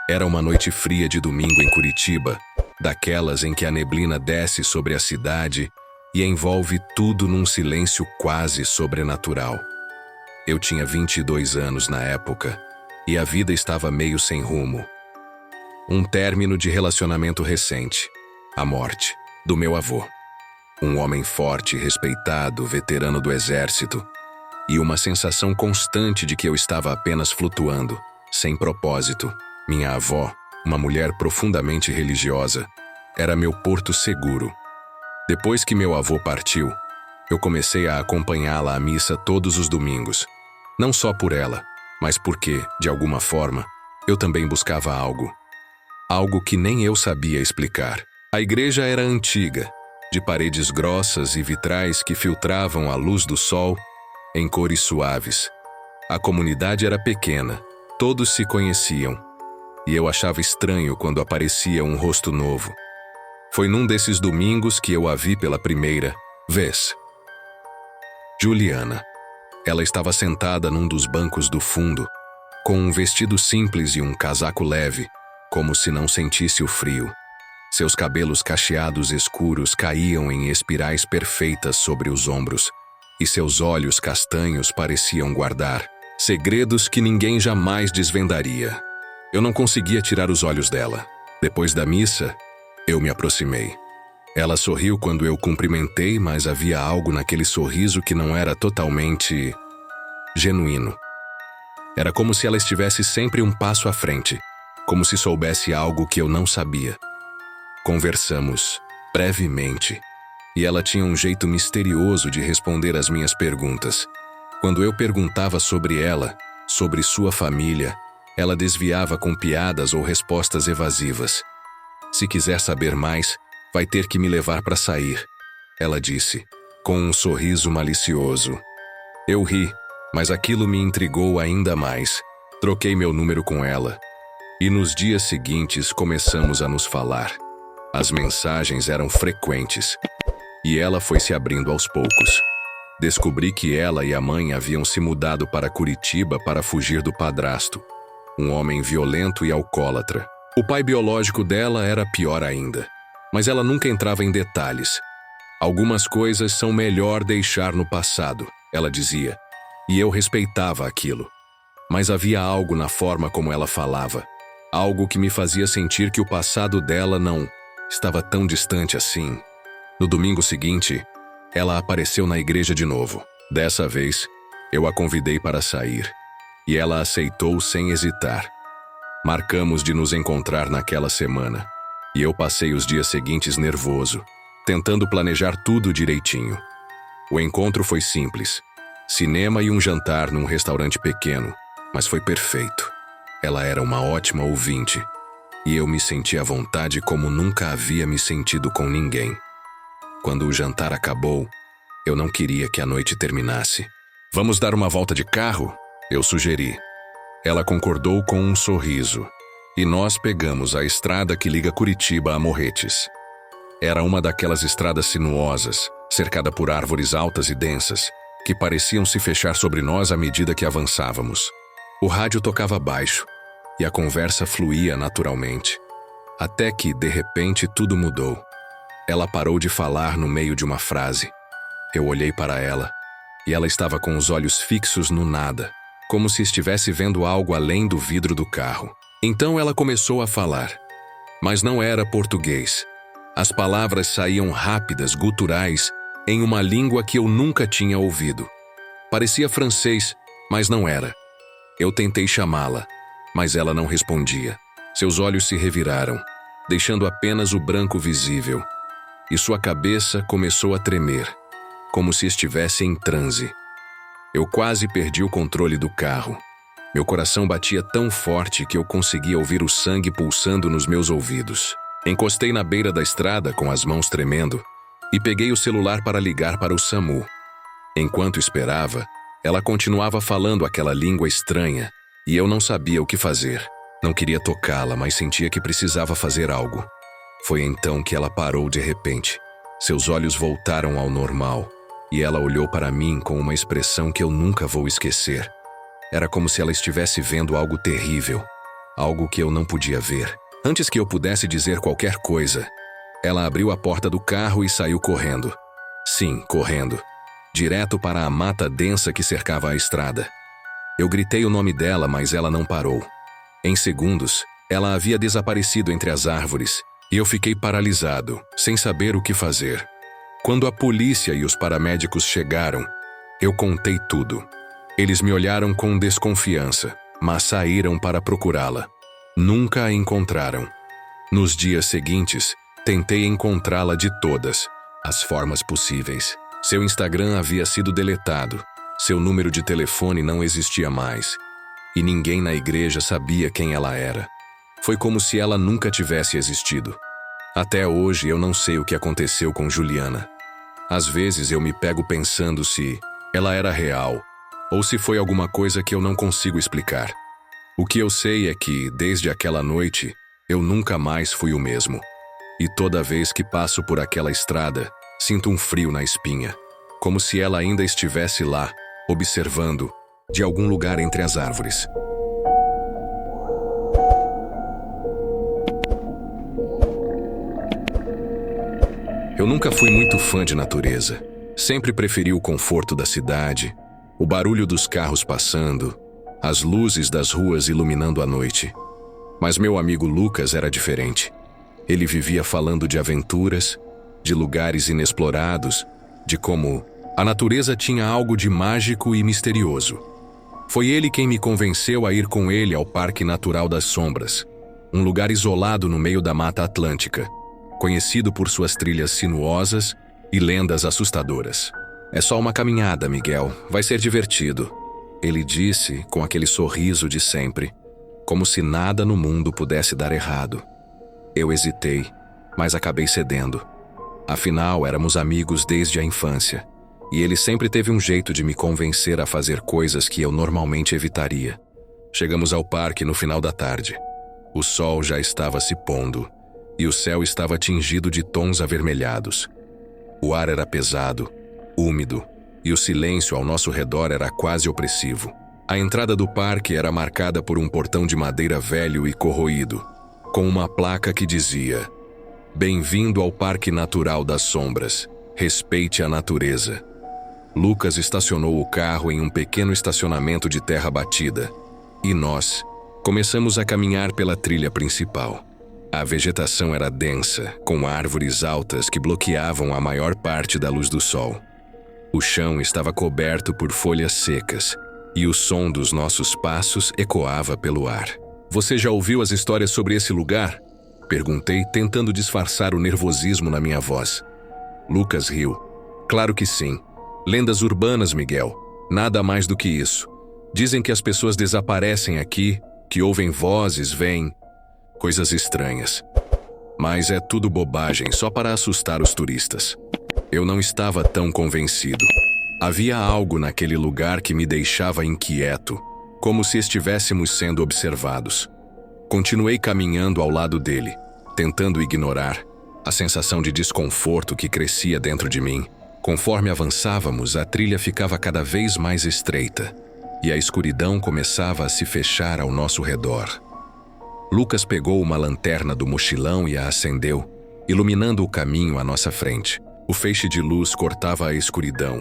Era uma noite fria de domingo em Curitiba, daquelas em que a neblina desce sobre a cidade e envolve tudo num silêncio quase sobrenatural. Eu tinha 22 anos na época e a vida estava meio sem rumo. Um término de relacionamento recente, a morte do meu avô. Um homem forte, respeitado, veterano do exército, e uma sensação constante de que eu estava apenas flutuando, sem propósito. Minha avó, uma mulher profundamente religiosa, era meu porto seguro. Depois que meu avô partiu, eu comecei a acompanhá-la à missa todos os domingos. Não só por ela, mas porque, de alguma forma, eu também buscava algo. Algo que nem eu sabia explicar. A igreja era antiga, de paredes grossas e vitrais que filtravam a luz do sol em cores suaves. A comunidade era pequena, todos se conheciam, e eu achava estranho quando aparecia um rosto novo. Foi num desses domingos que eu a vi pela primeira vez. Juliana. Ela estava sentada num dos bancos do fundo, com um vestido simples e um casaco leve, como se não sentisse o frio. Seus cabelos cacheados escuros caíam em espirais perfeitas sobre os ombros, e seus olhos castanhos pareciam guardar segredos que ninguém jamais desvendaria. Eu não conseguia tirar os olhos dela. Depois da missa, eu me aproximei. Ela sorriu quando eu cumprimentei, mas havia algo naquele sorriso que não era totalmente genuíno. Era como se ela estivesse sempre um passo à frente, como se soubesse algo que eu não sabia. Conversamos brevemente, e ela tinha um jeito misterioso de responder às minhas perguntas. Quando eu perguntava sobre ela, sobre sua família, ela desviava com piadas ou respostas evasivas. Se quiser saber mais, vai ter que me levar para sair, ela disse, com um sorriso malicioso. Eu ri, mas aquilo me intrigou ainda mais. Troquei meu número com ela, e nos dias seguintes começamos a nos falar. As mensagens eram frequentes, e ela foi se abrindo aos poucos. Descobri que ela e a mãe haviam se mudado para Curitiba para fugir do padrasto, um homem violento e alcoólatra. O pai biológico dela era pior ainda, mas ela nunca entrava em detalhes. Algumas coisas são melhor deixar no passado, ela dizia, e eu respeitava aquilo. Mas havia algo na forma como ela falava, algo que me fazia sentir que o passado dela não estava tão distante assim. No domingo seguinte, ela apareceu na igreja de novo. Dessa vez, eu a convidei para sair, e ela aceitou sem hesitar. Marcamos de nos encontrar naquela semana, e eu passei os dias seguintes nervoso, tentando planejar tudo direitinho. O encontro foi simples, cinema e um jantar num restaurante pequeno, mas foi perfeito. Ela era uma ótima ouvinte, e eu me senti à vontade como nunca havia me sentido com ninguém. Quando o jantar acabou, eu não queria que a noite terminasse. Vamos dar uma volta de carro? Eu sugeri. Ela concordou com um sorriso, e nós pegamos a estrada que liga Curitiba a Morretes. Era uma daquelas estradas sinuosas, cercada por árvores altas e densas, que pareciam se fechar sobre nós à medida que avançávamos. O rádio tocava baixo, e a conversa fluía naturalmente. Até que, de repente, tudo mudou. Ela parou de falar no meio de uma frase. Eu olhei para ela, e ela estava com os olhos fixos no nada, como se estivesse vendo algo além do vidro do carro. Então ela começou a falar. Mas não era português. As palavras saíam rápidas, guturais, em uma língua que eu nunca tinha ouvido. Parecia francês, mas não era. Eu tentei chamá-la, mas ela não respondia. Seus olhos se reviraram, deixando apenas o branco visível, e sua cabeça começou a tremer, como se estivesse em transe. Eu quase perdi o controle do carro. Meu coração batia tão forte que eu conseguia ouvir o sangue pulsando nos meus ouvidos. Encostei na beira da estrada com as mãos tremendo e peguei o celular para ligar para o SAMU. Enquanto esperava, ela continuava falando aquela língua estranha e eu não sabia o que fazer. Não queria tocá-la, mas sentia que precisava fazer algo. Foi então que ela parou de repente. Seus olhos voltaram ao normal e ela olhou para mim com uma expressão que eu nunca vou esquecer. Era como se ela estivesse vendo algo terrível, algo que eu não podia ver. Antes que eu pudesse dizer qualquer coisa, ela abriu a porta do carro e saiu correndo. Sim, correndo. Direto para a mata densa que cercava a estrada. Eu gritei o nome dela, mas ela não parou. Em segundos, ela havia desaparecido entre as árvores, e eu fiquei paralisado, sem saber o que fazer. Quando a polícia e os paramédicos chegaram, eu contei tudo. Eles me olharam com desconfiança, mas saíram para procurá-la. Nunca a encontraram. Nos dias seguintes, tentei encontrá-la de todas as formas possíveis. Seu Instagram havia sido deletado, seu número de telefone não existia mais, e ninguém na igreja sabia quem ela era. Foi como se ela nunca tivesse existido. Até hoje eu não sei o que aconteceu com Juliana. Às vezes eu me pego pensando se ela era real, ou se foi alguma coisa que eu não consigo explicar. O que eu sei é que, desde aquela noite, eu nunca mais fui o mesmo. E toda vez que passo por aquela estrada, sinto um frio na espinha, como se ela ainda estivesse lá, observando, de algum lugar entre as árvores. Eu nunca fui muito fã de natureza. Sempre preferi o conforto da cidade, o barulho dos carros passando, as luzes das ruas iluminando a noite. Mas meu amigo Lucas era diferente. Ele vivia falando de aventuras, de lugares inexplorados, de como a natureza tinha algo de mágico e misterioso. Foi ele quem me convenceu a ir com ele ao Parque Natural das Sombras, um lugar isolado no meio da Mata Atlântica, conhecido por suas trilhas sinuosas e lendas assustadoras. É só uma caminhada, Miguel, vai ser divertido, ele disse com aquele sorriso de sempre, como se nada no mundo pudesse dar errado. Eu hesitei, mas acabei cedendo. Afinal, éramos amigos desde a infância, e ele sempre teve um jeito de me convencer a fazer coisas que eu normalmente evitaria. Chegamos ao parque no final da tarde. O sol já estava se pondo, e o céu estava tingido de tons avermelhados. O ar era pesado, úmido, e o silêncio ao nosso redor era quase opressivo. A entrada do parque era marcada por um portão de madeira velho e corroído, com uma placa que dizia: "Bem-vindo ao Parque Natural das Sombras. Respeite a natureza." Lucas estacionou o carro em um pequeno estacionamento de terra batida, e nós começamos a caminhar pela trilha principal. A vegetação era densa, com árvores altas que bloqueavam a maior parte da luz do sol. O chão estava coberto por folhas secas, e o som dos nossos passos ecoava pelo ar. "Você já ouviu as histórias sobre esse lugar?" Perguntei, tentando disfarçar o nervosismo na minha voz. Lucas riu. "Claro que sim. Lendas urbanas, Miguel. Nada mais do que isso. Dizem que as pessoas desaparecem aqui, que ouvem vozes, veem coisas estranhas. Mas é tudo bobagem, só para assustar os turistas." Eu não estava tão convencido. Havia algo naquele lugar que me deixava inquieto, como se estivéssemos sendo observados. Continuei caminhando ao lado dele, tentando ignorar a sensação de desconforto que crescia dentro de mim. Conforme avançávamos, a trilha ficava cada vez mais estreita, e a escuridão começava a se fechar ao nosso redor. Lucas pegou uma lanterna do mochilão e a acendeu, iluminando o caminho à nossa frente. O feixe de luz cortava a escuridão,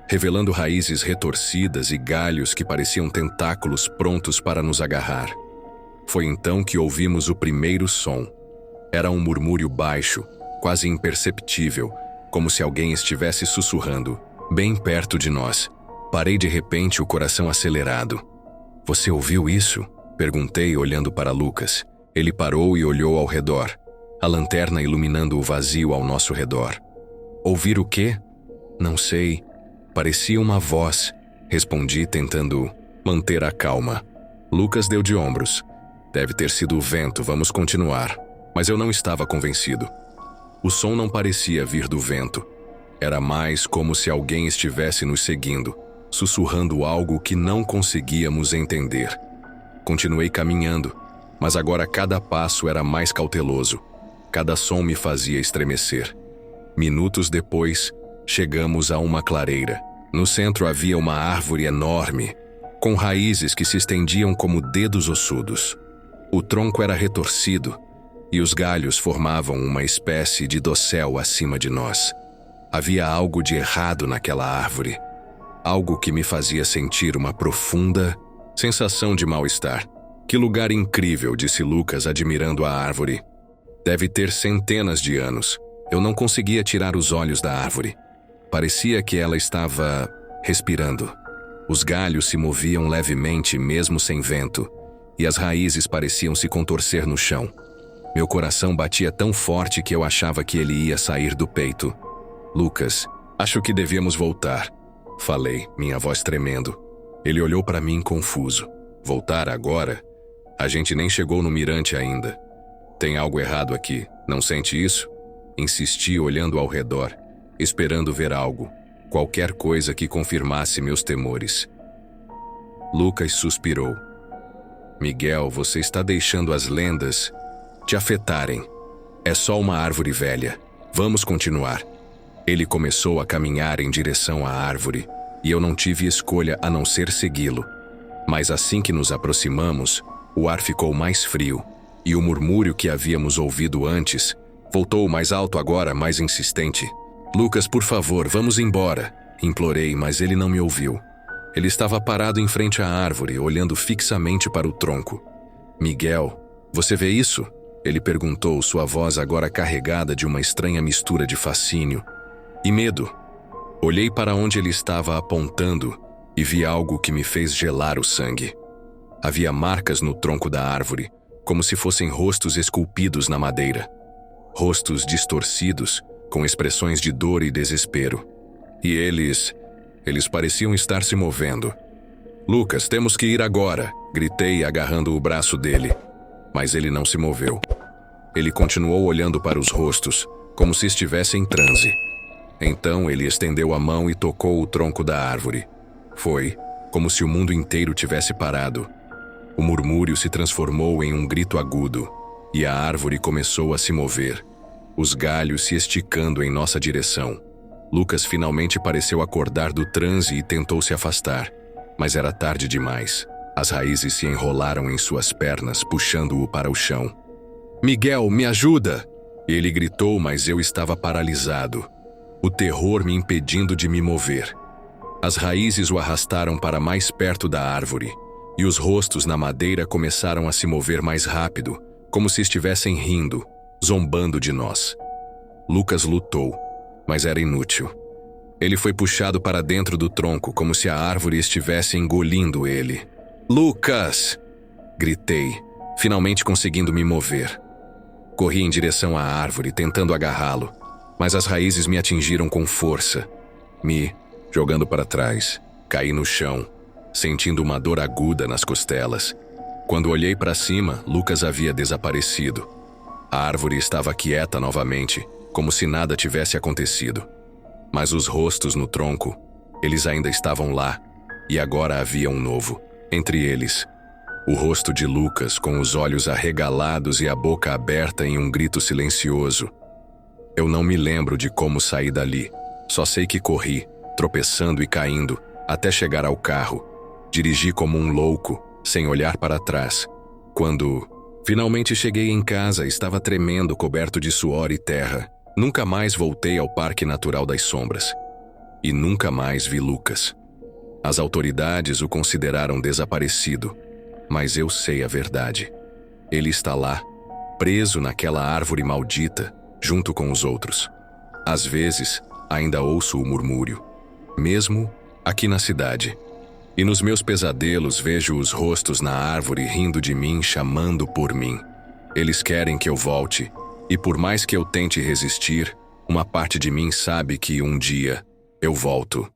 revelando raízes retorcidas e galhos que pareciam tentáculos prontos para nos agarrar. Foi então que ouvimos o primeiro som. Era um murmúrio baixo, quase imperceptível, como se alguém estivesse sussurrando, bem perto de nós. Parei de repente, o coração acelerado. "Você ouviu isso?" Perguntei, olhando para Lucas. Ele parou e olhou ao redor, a lanterna iluminando o vazio ao nosso redor. "Ouvir o quê?" "Não sei. Parecia uma voz", respondi, tentando manter a calma. Lucas deu de ombros. "Deve ter sido o vento, vamos continuar." Mas eu não estava convencido. O som não parecia vir do vento. Era mais como se alguém estivesse nos seguindo, sussurrando algo que não conseguíamos entender. Continuei caminhando, mas agora cada passo era mais cauteloso. Cada som me fazia estremecer. Minutos depois, chegamos a uma clareira. No centro havia uma árvore enorme, com raízes que se estendiam como dedos ossudos. O tronco era retorcido e os galhos formavam uma espécie de dossel acima de nós. Havia algo de errado naquela árvore. Algo que me fazia sentir uma profunda sensação de mal-estar. Que lugar incrível, disse Lucas, admirando a árvore. Deve ter centenas de anos. Eu não conseguia tirar os olhos da árvore. Parecia que ela estava respirando. Os galhos se moviam levemente, mesmo sem vento, e as raízes pareciam se contorcer no chão. Meu coração batia tão forte que eu achava que ele ia sair do peito. Lucas, acho que devíamos voltar, falei, minha voz tremendo. Ele olhou para mim confuso. Voltar agora? A gente nem chegou no mirante ainda. Tem algo errado aqui, não sente isso? Insisti olhando ao redor, esperando ver algo, qualquer coisa que confirmasse meus temores. Lucas suspirou. Miguel, você está deixando as lendas te afetarem. É só uma árvore velha. Vamos continuar. Ele começou a caminhar em direção à árvore, e eu não tive escolha a não ser segui-lo. Mas assim que nos aproximamos, o ar ficou mais frio, e o murmúrio que havíamos ouvido antes voltou mais alto agora, mais insistente. Lucas, por favor, vamos embora, implorei, mas ele não me ouviu. Ele estava parado em frente à árvore, olhando fixamente para o tronco. Miguel, você vê isso? Ele perguntou, sua voz agora carregada de uma estranha mistura de fascínio e medo. Olhei para onde ele estava apontando e vi algo que me fez gelar o sangue. Havia marcas no tronco da árvore, como se fossem rostos esculpidos na madeira. Rostos distorcidos, com expressões de dor e desespero. E eles pareciam estar se movendo. Lucas, temos que ir agora, gritei agarrando o braço dele. Mas ele não se moveu. Ele continuou olhando para os rostos, como se estivesse em transe. Então ele estendeu a mão e tocou o tronco da árvore. Foi como se o mundo inteiro tivesse parado. O murmúrio se transformou em um grito agudo, e a árvore começou a se mover, os galhos se esticando em nossa direção. Lucas finalmente pareceu acordar do transe e tentou se afastar, mas era tarde demais. As raízes se enrolaram em suas pernas, puxando-o para o chão. Miguel, me ajuda! Ele gritou, mas eu estava paralisado, o terror me impedindo de me mover. As raízes o arrastaram para mais perto da árvore, e os rostos na madeira começaram a se mover mais rápido, como se estivessem rindo, zombando de nós. Lucas lutou, mas era inútil. Ele foi puxado para dentro do tronco, como se a árvore estivesse engolindo ele. Lucas! Gritei, finalmente conseguindo me mover. Corri em direção à árvore, tentando agarrá-lo, mas as raízes me atingiram com força, me jogando para trás. Caí no chão, sentindo uma dor aguda nas costelas. Quando olhei para cima, Lucas havia desaparecido. A árvore estava quieta novamente, como se nada tivesse acontecido. Mas os rostos no tronco, eles ainda estavam lá, e agora havia um novo. Entre eles, o rosto de Lucas com os olhos arregalados e a boca aberta em um grito silencioso. Eu não me lembro de como saí dali, só sei que corri, tropeçando e caindo, até chegar ao carro. Dirigi como um louco, sem olhar para trás. Quando finalmente cheguei em casa, estava tremendo, coberto de suor e terra. Nunca mais voltei ao Parque Natural das Sombras. E nunca mais vi Lucas. As autoridades o consideraram desaparecido, mas eu sei a verdade. Ele está lá, preso naquela árvore maldita, junto com os outros. Às vezes, ainda ouço o murmúrio, mesmo aqui na cidade. E nos meus pesadelos vejo os rostos na árvore rindo de mim, chamando por mim. Eles querem que eu volte, e por mais que eu tente resistir, uma parte de mim sabe que um dia eu volto.